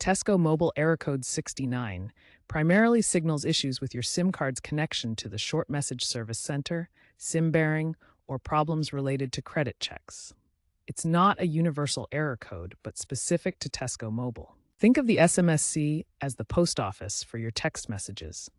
Tesco Mobile Error Code 69 primarily signals issues with your SIM card's connection to the short message service center, SIM bearing, or problems related to credit checks. It's not a universal error code, but specific to Tesco Mobile. Think of the SMSC as the post office for your text messages.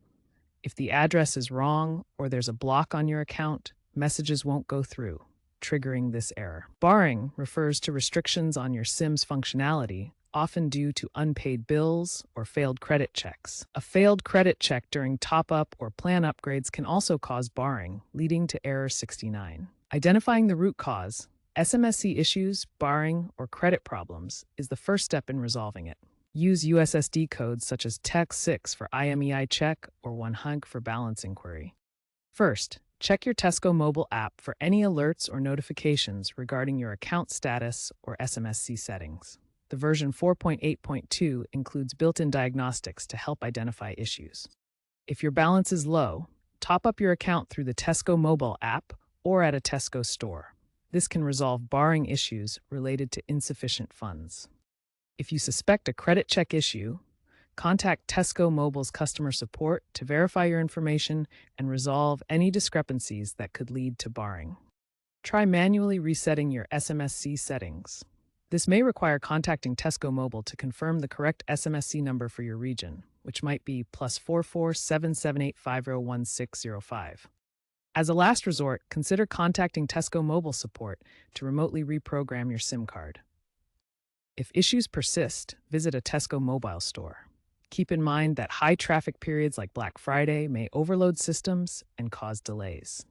If the address is wrong or there's a block on your account, messages won't go through, triggering this error. Barring refers to restrictions on your SIM's functionality, often due to unpaid bills or failed credit checks. A failed credit check during top-up or plan upgrades can also cause barring, leading to error 69. Identifying the root cause, SMSC issues, barring, or credit problems is the first step in resolving it. Use USSD codes such as TEX6 for IMEI check or 1HUG for balance inquiry. First, check your Tesco mobile app for any alerts or notifications regarding your account status or SMSC settings. The version 4.8.2 includes built-in diagnostics to help identify issues. If your balance is low, top up your account through the Tesco mobile app or at a Tesco store. This can resolve barring issues related to insufficient funds. If you suspect a credit check issue, contact Tesco Mobile's customer support to verify your information and resolve any discrepancies that could lead to barring. Try manually resetting your SMSC settings. This may require contacting Tesco Mobile to confirm the correct SMSC number for your region, which might be +44 778 501605. As a last resort, consider contacting Tesco Mobile support to remotely reprogram your SIM card. If issues persist, visit a Tesco mobile store. Keep in mind that high traffic periods like Black Friday may overload systems and cause delays.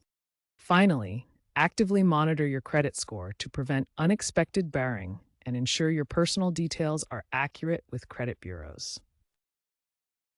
Finally, actively monitor your credit score to prevent unexpected barring and ensure your personal details are accurate with credit bureaus.